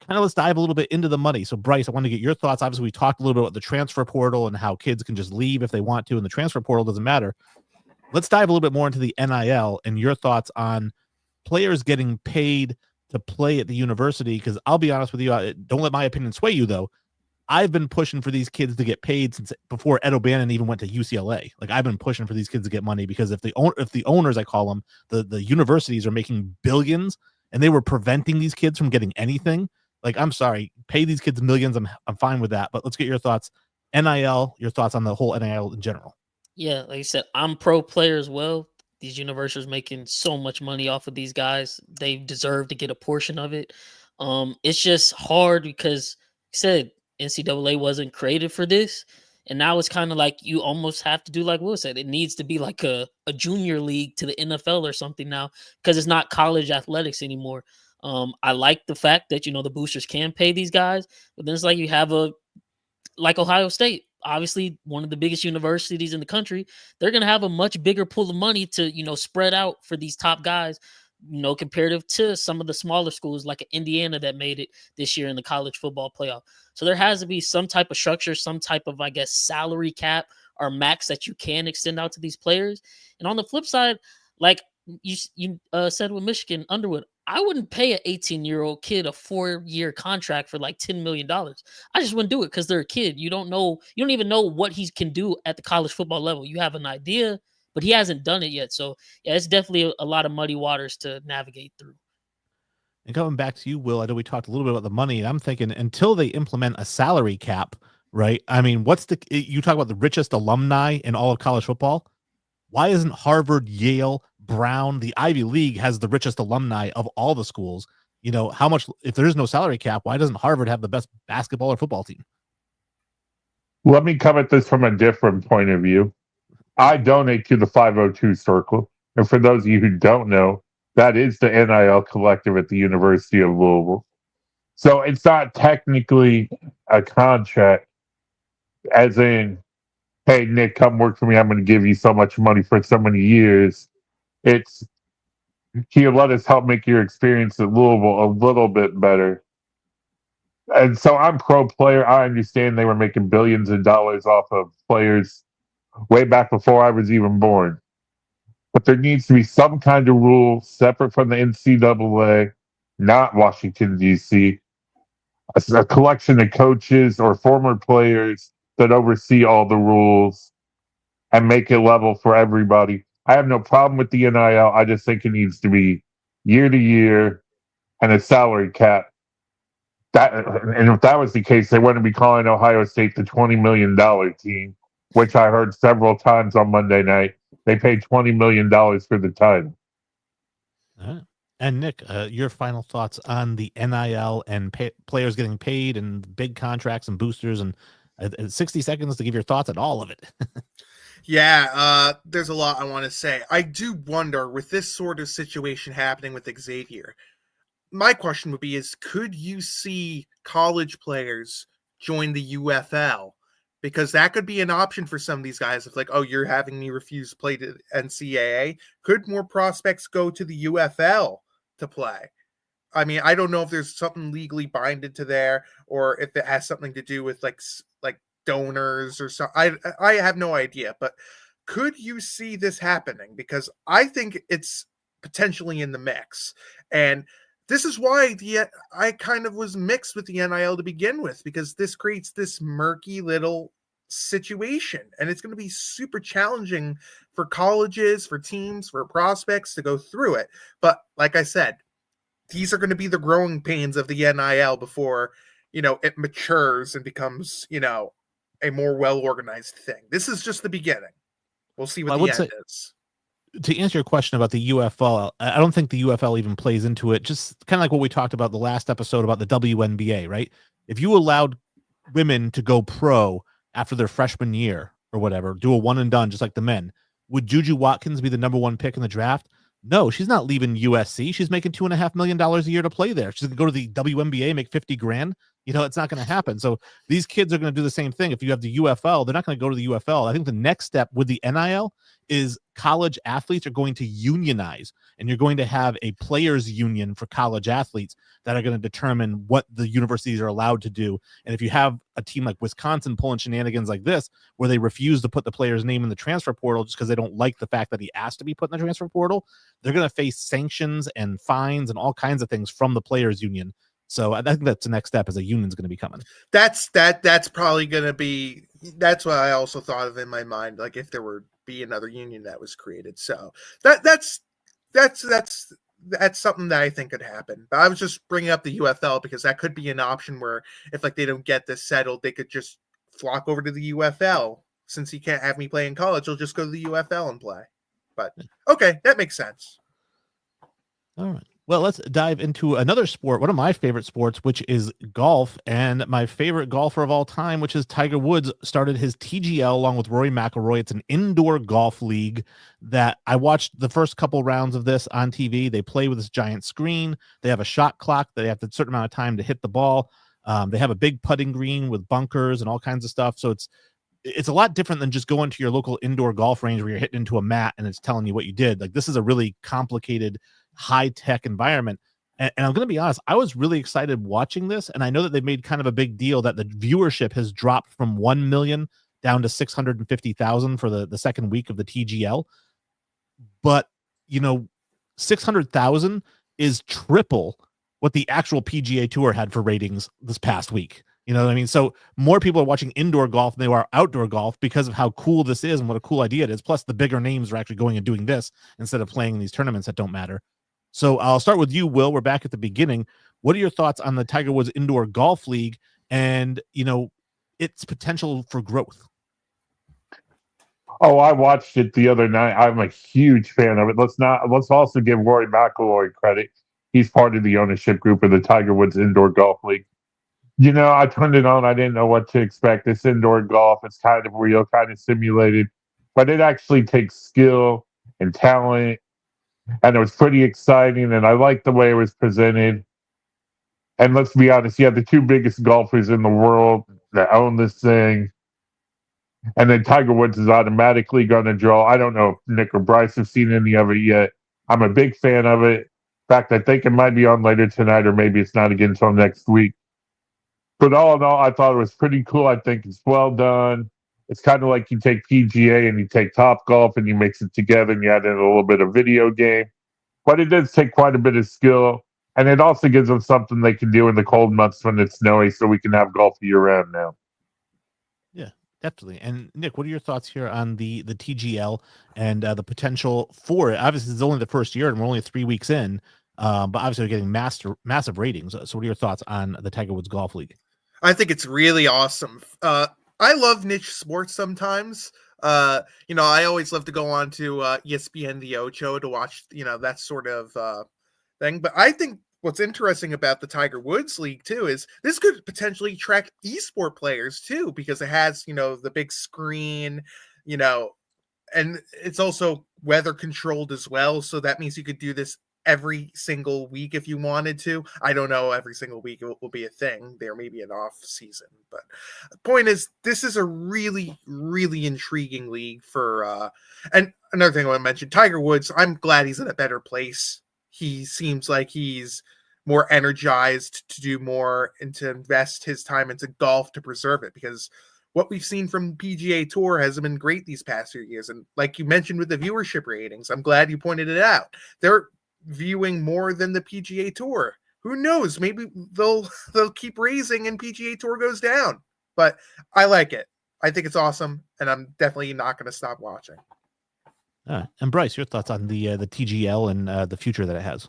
kind of let's dive a little bit into the money. So, Bryce, I want to get your thoughts. Obviously, we talked a little bit about the transfer portal and how kids can just leave if they want to, and the transfer portal doesn't matter. Let's dive a little bit more into the NIL and your thoughts on players getting paid to play at the university. Because I'll be honest with you, don't let my opinion sway you, though. I've been pushing for these kids to get paid since before Ed O'Bannon even went to UCLA. I've been pushing for these kids to get money because if the owners, I call them, the universities are making billions and they were preventing these kids from getting anything. I'm sorry, pay these kids millions. I'm fine with that. But let's get your thoughts. NIL, your thoughts on the whole NIL in general. Yeah, like I said, I'm pro player as well. These universities making so much money off of these guys. They deserve to get a portion of it. It's just hard because, like I said, NCAA wasn't created for this. And now it's kind of like you almost have to do like Will said. It needs to be like a junior league to the NFL or something now because it's not college athletics anymore. I like the fact that, the boosters can pay these guys. But then it's like you have like Ohio State. Obviously, one of the biggest universities in the country, they're going to have a much bigger pool of money to, spread out for these top guys, comparative to some of the smaller schools like Indiana that made it this year in the college football playoff. So there has to be some type of structure, some type of, I guess, salary cap or max that you can extend out to these players. And on the flip side, you said with Michigan Underwood, I wouldn't pay an 18-year-old kid a 4-year contract for like $10 million. I just wouldn't do it because they're a kid. You don't even know what he can do at the college football level. You have an idea, but he hasn't done it yet. So yeah, it's definitely a lot of muddy waters to navigate through. And coming back to you, Will, I know we talked a little bit about the money, and I'm thinking until they implement a salary cap, right? I mean, you talk about the richest alumni in all of college football. Why isn't Harvard, Yale, Brown, the Ivy League has the richest alumni of all the schools? You know, if there is no salary cap, why doesn't Harvard have the best basketball or football team? Let me come at this from a different point of view. I donate to the 502 Circle. And for those of you who don't know, that is the NIL collective at the University of Louisville. So it's not technically a contract, as in, hey, Nick, come work for me. I'm going to give you so much money for so many years. It's, can you let us help make your experience at Louisville a little bit better? And so I'm pro player. I understand they were making billions of dollars off of players way back before I was even born. But there needs to be some kind of rule separate from the NCAA, not Washington, D.C., a collection of coaches or former players that oversee all the rules and make it level for everybody. I have no problem with the NIL. I just think it needs to be year to year and a salary cap. And if that was the case, they wouldn't be calling Ohio State the $20 million team, which I heard several times on Monday night. They paid $20 million for the title. And Nick, your final thoughts on the NIL and players getting paid and big contracts and boosters, and 60 seconds to give your thoughts on all of it. Yeah, there's a lot I want to say. I do wonder, with this sort of situation happening with Xavier, my question would be could you see college players join the UFL? Because that could be an option for some of these guys. If like, oh, you're having me refuse to play to NCAA, could more prospects go to the UFL to play? I mean, I don't know if there's something legally binded to there, or if it has something to do with like donors or something. I have no idea, but could you see this happening? Because I think it's potentially in the mix. And this is why I kind of was mixed with the NIL to begin with, because this creates this murky little situation, and it's going to be super challenging for colleges, for teams, for prospects to go through it. But like I said, these are going to be the growing pains of the NIL before, it matures and becomes, a more well-organized thing. This is just the beginning. We'll see what the end is. To answer your question about the UFL, I don't think the UFL even plays into it. Just kind of like what we talked about the last episode about the WNBA, right? If you allowed women to go pro after their freshman year or whatever, do a one and done, just like the men, would Juju Watkins be the number one pick in the draft? No, she's not leaving USC. She's making $2.5 million a year to play there. She's going to go to the WNBA, make 50 grand. It's not going to happen. So these kids are going to do the same thing. If you have the UFL, they're not going to go to the UFL. I think the next step with the NIL is college athletes are going to unionize, and you're going to have a players union for college athletes that are going to determine what the universities are allowed to do. And if you have a team like Wisconsin pulling shenanigans like this, where they refuse to put the player's name in the transfer portal just because they don't like the fact that he asked to be put in the transfer portal, they're going to face sanctions and fines and all kinds of things from the players union. So I think that's the next step, is a union's going to be coming. That's probably going to be, that's what I also thought of in my mind. Like if there were be another union that was created. So that's something that I think could happen. But I was just bringing up the UFL because that could be an option where if like they don't get this settled, they could just flock over to the UFL. Since he can't have me play in college, he'll just go to the UFL and play. But okay, that makes sense. All right. Well, let's dive into another sport, one of my favorite sports, which is golf. And my favorite golfer of all time, which is Tiger Woods, started his TGL along with Rory McIlroy. It's an indoor golf league that I watched the first couple rounds of this on TV. They play with this giant screen. They have a shot clock. They have a certain amount of time to hit the ball. They have a big putting green with bunkers and all kinds of stuff. So it's a lot different than just going to your local indoor golf range where you're hitting into a mat and it's telling you what you did. Like, this is a really complicated, high-tech environment. And I'm going to be honest, I was really excited watching this. And I know that they made kind of a big deal that the viewership has dropped from 1 million down to 650,000 for the second week of the TGL. But, 600,000 is triple what the actual PGA Tour had for ratings this past week. You know what I mean? So more people are watching indoor golf than they are outdoor golf because of how cool this is and what a cool idea it is. Plus, the bigger names are actually going and doing this instead of playing these tournaments that don't matter. So I'll start with you, Will. We're back at the beginning. What are your thoughts on the Tiger Woods Indoor Golf League and, its potential for growth? Oh, I watched it the other night. I'm a huge fan of it. Let's also give Rory McIlroy credit. He's part of the ownership group of the Tiger Woods Indoor Golf League. I turned it on. I didn't know what to expect. This indoor golf, it's kind of real, kind of simulated, but it actually takes skill and talent, and it was pretty exciting, and I liked the way it was presented. And let's be honest, you have the two biggest golfers in the world that own this thing, and then Tiger Woods is automatically going to draw. I don't know if Nick or Bryce have seen any of it yet. I'm a big fan of it. In fact, I think it might be on later tonight, or maybe it's not again until next week. But all in all, I thought it was pretty cool. I think it's well done. It's kind of like you take PGA and you take Top Golf and you mix it together and you add in a little bit of video game. But it does take quite a bit of skill. And it also gives them something they can do in the cold months when it's snowy so we can have golf year-round now. Yeah, definitely. And Nick, what are your thoughts here on the TGL and the potential for it? Obviously, it's only the first year and we're only 3 weeks in, but obviously we're getting massive ratings. So what are your thoughts on the Tiger Woods Golf League? I think it's really awesome. I love niche sports sometimes. I always love to go on to ESPN The Ocho to watch, that sort of thing. But I think what's interesting about the Tiger Woods League, too, is this could potentially attract esport players, too, because it has, the big screen, and it's also weather controlled as well. So that means you could do this every single week if you wanted to. I don't know, every single week it will be a thing. There may be an off season, but the point is, this is a really, really intriguing league for and another thing I want to mention, Tiger Woods, I'm glad he's in a better place. He seems like he's more energized to do more and to invest his time into golf to preserve it, because what we've seen from PGA Tour hasn't been great these past few years. And like you mentioned with the viewership ratings, I'm glad you pointed it out. They're viewing more than the PGA Tour. Who knows? Maybe they'll keep raising and PGA Tour goes down. But I like it. I think it's awesome, and I'm definitely not going to stop watching. And Bryce, your thoughts on the TGL and the future that it has?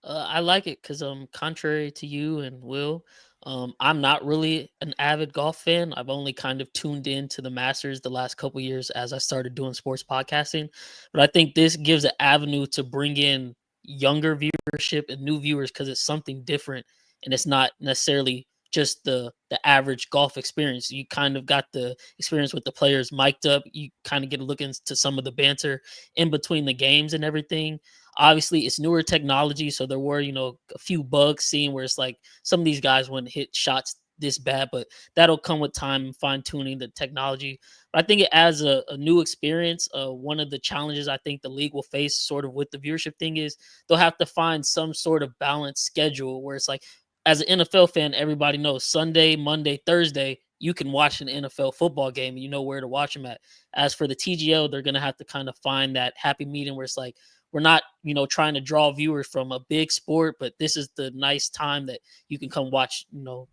I like it because contrary to you and Will, I'm not really an avid golf fan. I've only kind of tuned in to the Masters the last couple years as I started doing sports podcasting. But I think this gives an avenue to bring in younger viewership and new viewers because it's something different, and it's not necessarily just the average golf experience. You kind of got the experience with the players mic'd up. You kind of get a look into some of the banter in between the games and everything. Obviously, it's newer technology, so there were, a few bugs seen where it's like some of these guys wouldn't hit shots this bad, but that'll come with time and fine-tuning the technology. But I think it adds a new experience. One of the challenges I think the league will face sort of with the viewership thing is they'll have to find some sort of balanced schedule where it's like, as an NFL fan, everybody knows Sunday, Monday, Thursday, you can watch an NFL football game and you know where to watch them at. As for the TGL, they're going to have to kind of find that happy medium where it's like, we're not, trying to draw viewers from a big sport, but this is the nice time that you can come watch,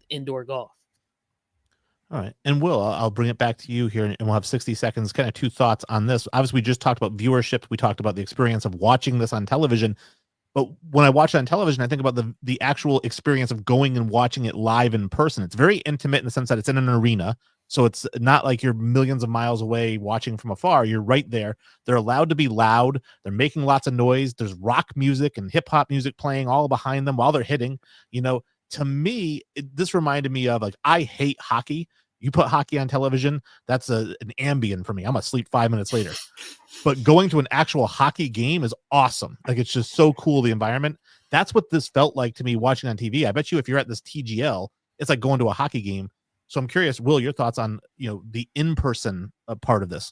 indoor golf. All right. And Will, I'll bring it back to you here and we'll have 60 seconds, kind of two thoughts on this. Obviously, we just talked about viewership. We talked about the experience of watching this on television. But when I watch it on television, I think about the actual experience of going and watching it live in person. It's very intimate in the sense that it's in an arena. So it's not like you're millions of miles away watching from afar. You're right there. They're allowed to be loud. They're making lots of noise. There's rock music and hip hop music playing all behind them while they're hitting. To me, this reminded me of, like, I hate hockey. You put hockey on television, that's an Ambien for me. I'm asleep 5 minutes later. But going to an actual hockey game is awesome. Like, it's just so cool, the environment. That's what this felt like to me watching on TV. I bet you if you're at this TGL, it's like going to a hockey game. So I'm curious, Will, your thoughts on, the in-person part of this.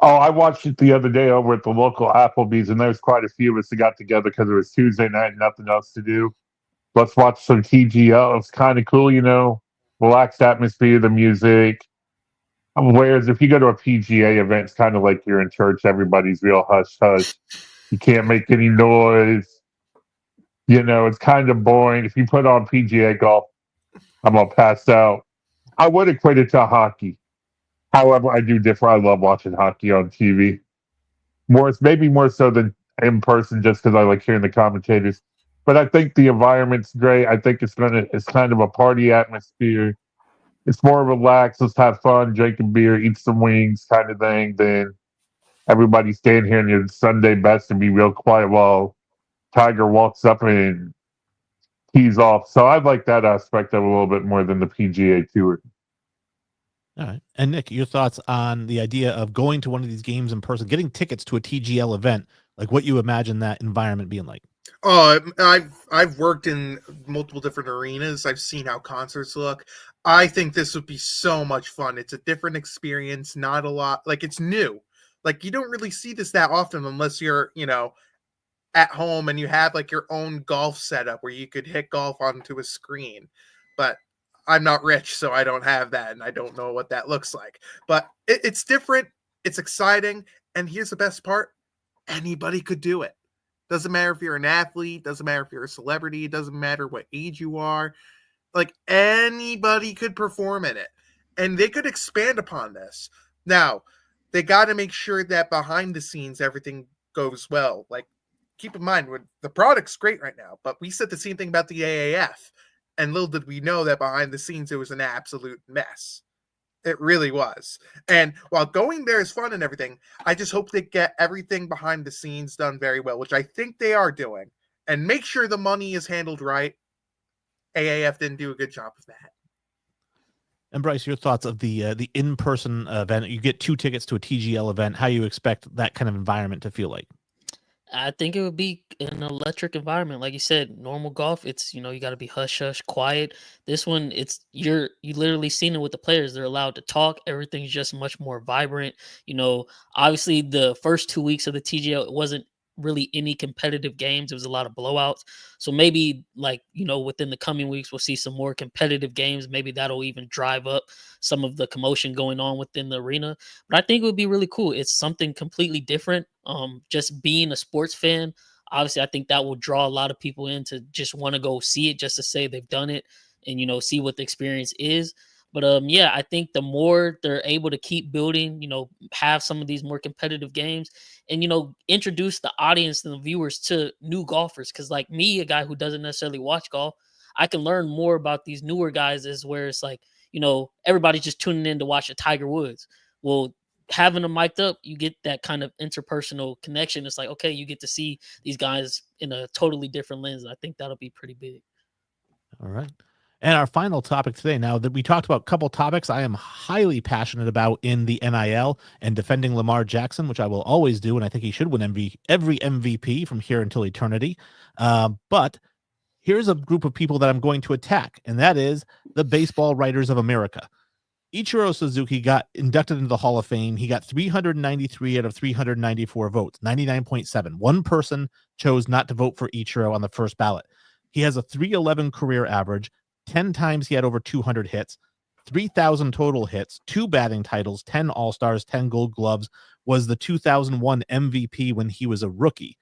Oh, I watched it the other day over at the local Applebee's, and there was quite a few of us that got together because it was Tuesday night and nothing else to do. Let's watch some TGL. It's kind of cool, relaxed atmosphere, the music. Whereas if you go to a PGA event, it's kind of like you're in church. Everybody's real hush hush. You can't make any noise. It's kind of boring. If you put on PGA golf, I'm gonna pass out. I would equate it to hockey. However, I do differ. I love watching hockey on TV. Maybe more so than in person, just because I like hearing the commentators. But I think the environment's great. I think it's kind of a party atmosphere. It's more relaxed. Let's have fun, drink a beer, eat some wings, kind of thing. Than everybody stand here in your Sunday best and be real quiet while Tiger walks up and tees off. So I like that aspect of it a little bit more than the PGA Tour. All right. And Nick, your thoughts on the idea of going to one of these games in person, getting tickets to a TGL event, like what you imagine that environment being like? Oh, I've worked in multiple different arenas. I've seen how concerts look. I think this would be so much fun. It's a different experience, not a lot. Like, it's new. Like, you don't really see this that often unless you're, at home and you have like your own golf setup where you could hit golf onto a screen. But I'm not rich, so I don't have that, and I don't know what that looks like. But it's different. It's exciting. And here's the best part. Anybody could do it. Doesn't matter if you're an athlete. Doesn't matter if you're a celebrity. It doesn't matter what age you are. Like, anybody could perform in it. And they could expand upon this. Now, they got to make sure that behind the scenes, everything goes well. Like, keep in mind, the product's great right now, but we said the same thing about the AAF. And little did we know that behind the scenes, it was an absolute mess. It really was. And while going there is fun and everything, I just hope they get everything behind the scenes done very well, which I think they are doing. And make sure the money is handled right. AAF didn't do a good job of that. And Bryce, your thoughts of the in-person event? You get 2 tickets to a TGL event. How you expect that kind of environment to feel like? I think it would be an electric environment. Like you said, normal golf, it's, you got to be hush hush, quiet. This one, you literally seen it with the players. They're allowed to talk. Everything's just much more vibrant. Obviously the first 2 weeks of the TGL, it wasn't really any competitive games. It was a lot of blowouts. So maybe within the coming weeks, we'll see some more competitive games. Maybe that'll even drive up some of the commotion going on within the arena. But I think it would be really cool. It's something completely different. Just being a sports fan, obviously, I think that will draw a lot of people in to just want to go see it, just to say they've done it and, see what the experience is. But yeah, I think the more they're able to keep building, have some of these more competitive games and, introduce the audience and the viewers to new golfers. Cause like me, a guy who doesn't necessarily watch golf, I can learn more about these newer guys is where it's like, everybody's just tuning in to watch a Tiger Woods. Well, having them mic'd up, you get that kind of interpersonal connection. It's like, okay, you get to see these guys in a totally different lens. And I think that'll be pretty big. All right. And our final topic today, now that we talked about a couple topics I am highly passionate about in the NIL and defending Lamar Jackson, which I will always do, and I think he should win every MVP from here until eternity. But here's a group of people that I'm going to attack, and that is the Baseball Writers of America. Ichiro Suzuki got inducted into the Hall of Fame. He got 393 out of 394 votes, 99.7. One person chose not to vote for Ichiro on the first ballot. He has a 311 career average. 10 times he had over 200 hits, 3,000 total hits, 2 batting titles, 10 All-Stars, 10 Gold Gloves, was the 2001 MVP when he was a rookie.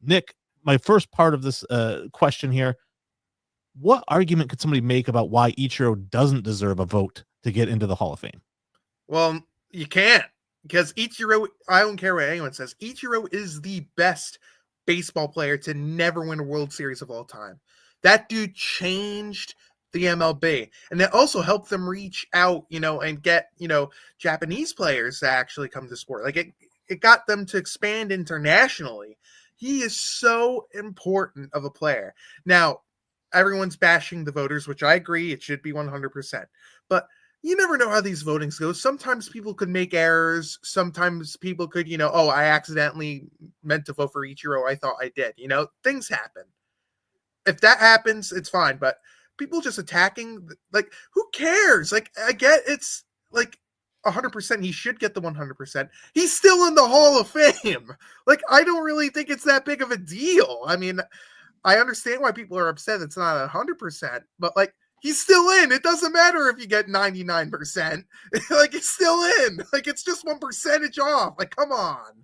Nick, my first part of this question here, what argument could somebody make about why Ichiro doesn't deserve a vote to get into the Hall of Fame? Well, you can't, because Ichiro, I don't care what anyone says, Ichiro is the best baseball player to never win a World Series of all time. That dude changed the MLB, and it also helped them reach out, and get, Japanese players to actually come to sport. Like it got them to expand internationally. He is so important of a player. Now, everyone's bashing the voters, which I agree, it should be 100%. But you never know how these votings go. Sometimes people could make errors. Sometimes people could, I accidentally meant to vote for Ichiro. I thought I did. Things happen. If that happens, it's fine. But people just attacking, like, who cares? Like, I get it's like 100%. He should get the 100%. He's still in the Hall of Fame. Like, I don't really think it's that big of a deal. I mean, I understand why people are upset it's not 100%, but like, he's still in. It doesn't matter if you get 99%. Like, it's still in. Like, it's just 1% off. Like, come on.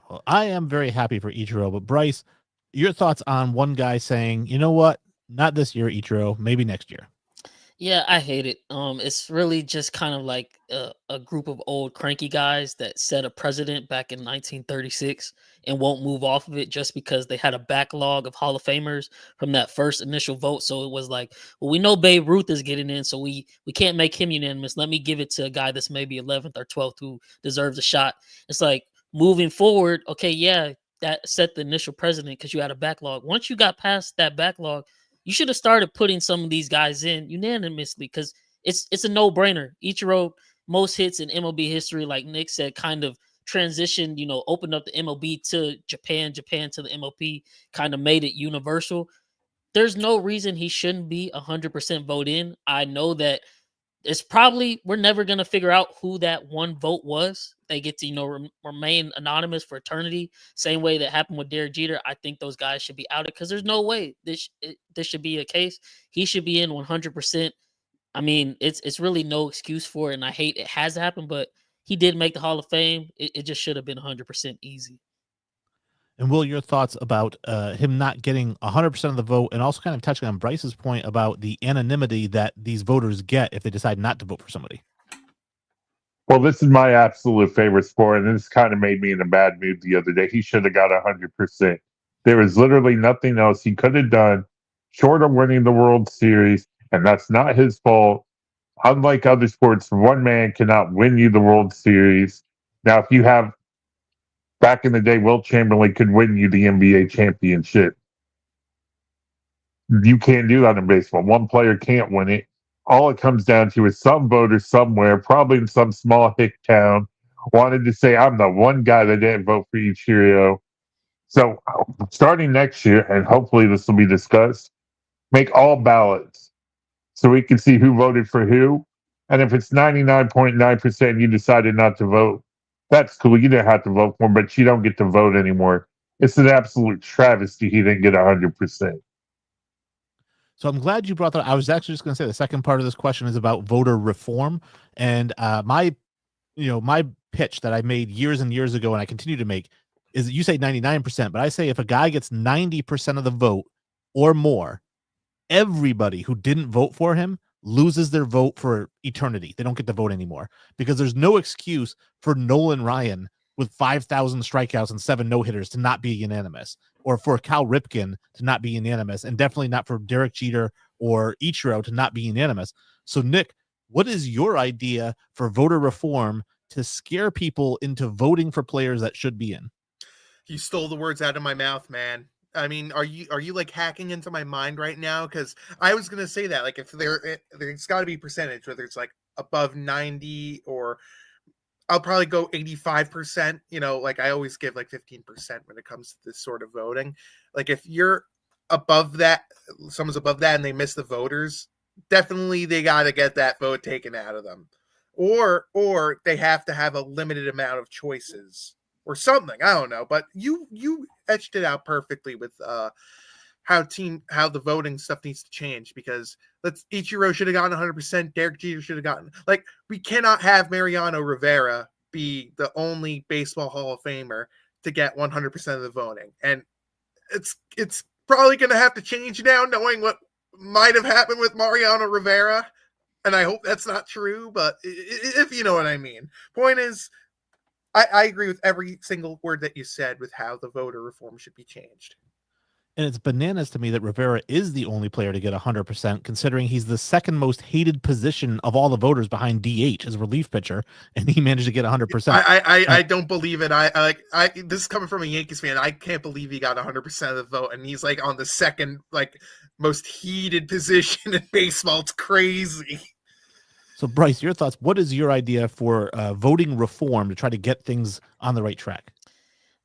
Well, I am very happy for Ichiro, but Bryce, your thoughts on one guy saying, you know what, not this year, Ichiro, maybe next year. Yeah, I hate it. It's really just kind of like a group of old cranky guys that set a precedent back in 1936 and won't move off of it just because they had a backlog of Hall of Famers from that first initial vote. So it was like, well, we know Babe Ruth is getting in, so we can't make him unanimous. Let me give it to a guy that's maybe 11th or 12th who deserves a shot. It's like moving forward. Okay, yeah, that set the initial precedent because you had a backlog. Once you got past that backlog, you should have started putting some of these guys in unanimously because it's a no-brainer. Ichiro, most hits in MLB history, like Nick said, kind of transitioned, opened up the MLB to Japan to the MLB, kind of made it universal. There's no reason he shouldn't be 100% vote in. I know that it's probably we're never going to figure out who that one vote was. They get to remain anonymous for eternity, same way that happened with Derek Jeter. I think those guys should be outed because there's no way this should be a case. He should be in 100%. I mean, it's really no excuse for it, and I hate it has happened, but he did make the Hall of Fame. It just should have been 100% easy. And Will, your thoughts about him not getting 100% of the vote, and also kind of touching on Bryce's point about the anonymity that these voters get if they decide not to vote for somebody? Well, this is my absolute favorite sport, and this kind of made me in a bad mood the other day. He should have got 100%. There was literally nothing else he could have done short of winning the World Series, and that's not his fault. Unlike other sports, one man cannot win you the World Series. Now, if you have, back in the day, Wilt Chamberlain could win you the NBA championship. You can't do that in baseball. One player can't win it. All it comes down to is some voter somewhere, probably in some small hick town, wanted to say, I'm the one guy that didn't vote for Ichiro. So starting next year, and hopefully this will be discussed, make all ballots so we can see who voted for who. And if it's 99.9% you decided not to vote, that's cool. You didn't have to vote for him, but you don't get to vote anymore. It's an absolute travesty he didn't get 100%. So I'm glad you brought that. I was actually just going to say the second part of this question is about voter reform, and my pitch that I made years and years ago, and I continue to make, is that you say 99%, but I say if a guy gets 90% of the vote or more, everybody who didn't vote for him loses their vote for eternity. They don't get to vote anymore because there's no excuse for Nolan Ryan with 5,000 strikeouts and 7 no-hitters to not be unanimous, or for Cal Ripken to not be unanimous, and definitely not for Derek Jeter or Ichiro to not be unanimous. So, Nick, what is your idea for voter reform to scare people into voting for players that should be in? You stole the words out of my mouth, man. I mean, are you like hacking into my mind right now? Because I was gonna say that, like, if there's got to be percentage, whether it's like above 90 or I'll probably go 85%. Like I always give like 15% when it comes to this sort of voting. Like if you're above that, someone's above that and they miss the voters, definitely they got to get that vote taken out of them. Or they have to have a limited amount of choices or something. I don't know. But you etched it out perfectly with how the voting stuff needs to change, because Ichiro should have gotten 100%. Derek Jeter should have gotten, like, we cannot have Mariano Rivera be the only baseball Hall of Famer to get 100% of the voting. And it's probably going to have to change now, knowing what might have happened with Mariano Rivera. And I hope that's not true, but if you know what I mean. Point is, I agree with every single word that you said with how the voter reform should be changed. And it's bananas to me that Rivera is the only player to get 100%, considering he's the second most hated position of all the voters behind DH as a relief pitcher, and he managed to get 100%. I don't believe it. I this is coming from a Yankees fan. I can't believe he got 100% of the vote, and he's like on the second most heated position in baseball. It's crazy. So, Bryce, your thoughts? What is your idea for voting reform to try to get things on the right track?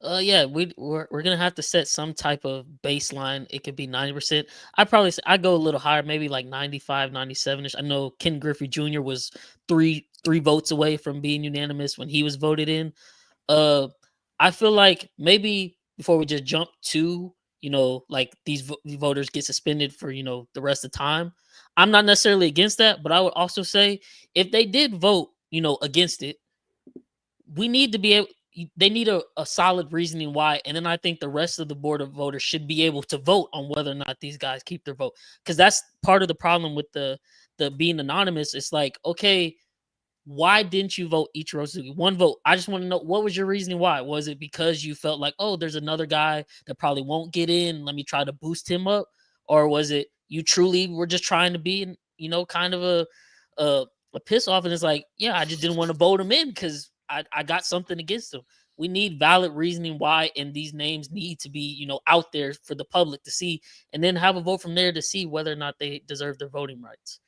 Yeah, we're gonna have to set some type of baseline. It could be 90%. I go a little higher, maybe like 95, 97ish. I know Ken Griffey Jr. was three votes away from being unanimous when he was voted in. I feel like maybe before we just jump to like these voters get suspended for the rest of the time, I'm not necessarily against that, but I would also say if they did vote, against it, we need to be able. They need a solid reasoning why, and then I think the rest of the board of voters should be able to vote on whether or not these guys keep their vote, because that's part of the problem with the being anonymous. It's like, okay, why didn't you vote Ichiro Suzuki? One vote. I just want to know, what was your reasoning why? Was it because you felt like, oh, there's another guy that probably won't get in, let me try to boost him up? Or was it you truly were just trying to be, kind of a piss off, and it's like, yeah, I just didn't want to vote him in because I got something against him. We need valid reasoning why, and these names need to be, out there for the public to see, and then have a vote from there to see whether or not they deserve their voting rights.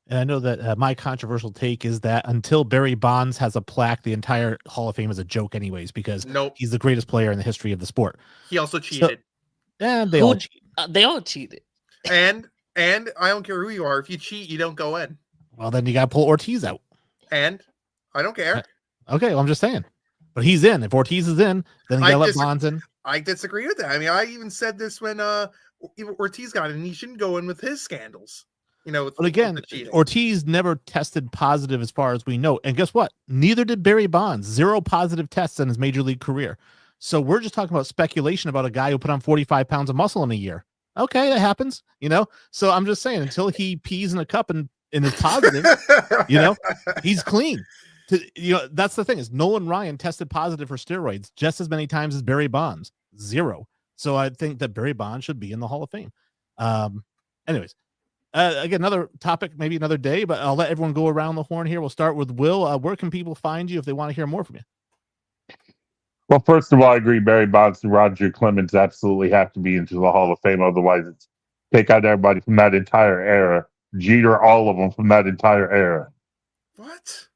And I know that my controversial take is that until Barry Bonds has a plaque, the entire Hall of Fame is a joke anyways, because he's the greatest player in the history of the sport. He also cheated. And they all cheat. They all cheated. And I don't care who you are. If you cheat, you don't go in. Well, then you got to pull Ortiz out. And I don't care. Okay, well, I'm just saying. But he's in. If Ortiz is in, then you got to let Bonds in. I disagree with that. I mean, I even said this when Ortiz got in. He shouldn't go in with his scandals. But again, Ortiz never tested positive as far as we know. And guess what? Neither did Barry Bonds. 0 positive tests in his major league career. So we're just talking about speculation about a guy who put on 45 pounds of muscle in a year. Okay, that happens, So I'm just saying, until he pees in a cup and is positive, he's clean. That's the thing is Nolan Ryan tested positive for steroids just as many times as Barry Bonds. 0. So I think that Barry Bonds should be in the Hall of Fame. Anyways. Again, another topic, maybe another day, but I'll let everyone go around the horn here. We'll start with Will. Where can people find you if they want to hear more from you? Well, first of all, I agree. Barry Bonds and Roger Clemens absolutely have to be into the Hall of Fame. Otherwise, it's take out everybody from that entire era. Jeter, all of them from that entire era. What?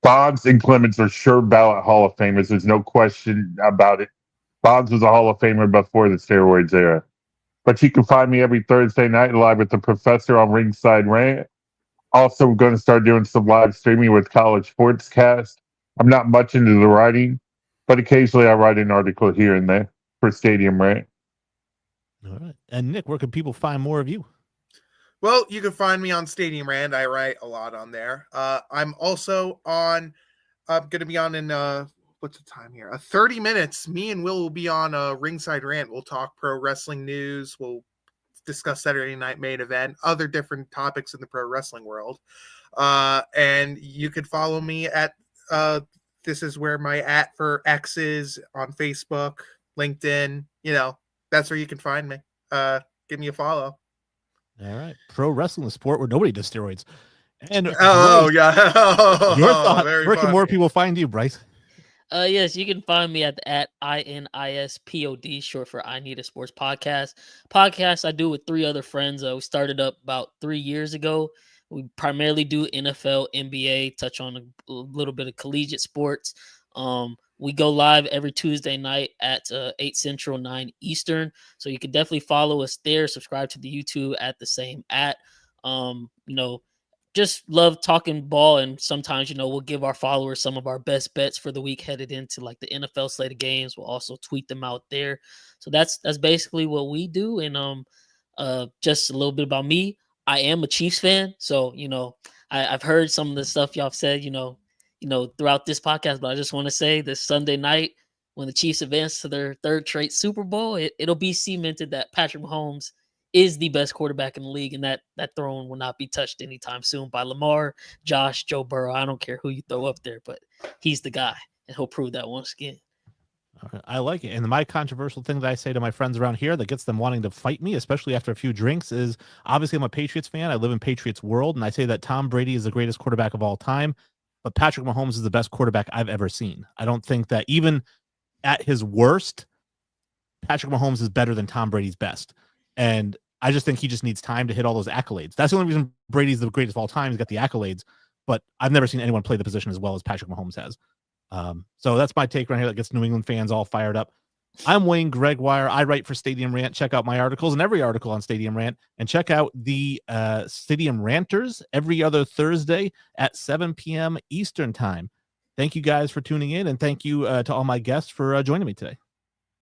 Bonds and Clemens are sure ballot Hall of Famers. There's no question about it. Bonds was a Hall of Famer before the steroids era. But you can find me every Thursday night live with the professor on Ringside Rant. Also, we're going to start doing some live streaming with College Sportscast. I'm not much into the writing, but occasionally I write an article here and there for Stadium Rant. All right. And Nick, where can people find more of you? Well, you can find me on Stadium Rant. I write a lot on there. I'm also going to be on in what's the time here? 30 minutes. Me and Will be on Ringside Rant. We'll talk pro wrestling news. We'll discuss Saturday Night Main Event, other different topics in the pro wrestling world. And you could follow me at this is where my @ for X is on Facebook, LinkedIn. That's where you can find me. Give me a follow. All right. Pro wrestling, the sport where nobody does steroids. And yeah. Your thought, where can more people find you, Bryce? Yes, you can find me at INISPOD, short for I Need a Sports Podcast. Podcast I do with 3 other friends. We started up about 3 years ago. We primarily do NFL, NBA, touch on a little bit of collegiate sports. We go live every Tuesday night at 8 Central, 9 Eastern. So you can definitely follow us there. Subscribe to the YouTube at the same @ just love talking ball, and sometimes we'll give our followers some of our best bets for the week headed into like the NFL slate of games. We'll also tweet them out there. So that's basically what we do. And just a little bit about me. I am a Chiefs fan, so I've heard some of the stuff y'all have said throughout this podcast, but I just want to say this Sunday night when the Chiefs advance to their 3rd straight Super Bowl, it'll be cemented that Patrick Mahomes is the best quarterback in the league, and that throne will not be touched anytime soon by Lamar, Josh, Joe Burrow. I don't care who you throw up there, but he's the guy, and he'll prove that once again. I like it. And my controversial thing that I say to my friends around here that gets them wanting to fight me, especially after a few drinks, is obviously I'm a Patriots fan. I live in Patriots world, and I say that Tom Brady is the greatest quarterback of all time, but Patrick Mahomes is the best quarterback I've ever seen. I don't think that even at his worst, Patrick Mahomes is better than Tom Brady's best. And I just think he just needs time to hit all those accolades. That's the only reason Brady's the greatest of all time. He's got the accolades, but I've never seen anyone play the position as well as Patrick Mahomes has. So that's my take right here that gets New England fans all fired up. I'm Wayne Gregoire. I write for Stadium Rant. Check out my articles and every article on Stadium Rant, and check out the Stadium Ranters every other Thursday at 7 p.m. Eastern time. Thank you guys for tuning in, and thank you to all my guests for joining me today.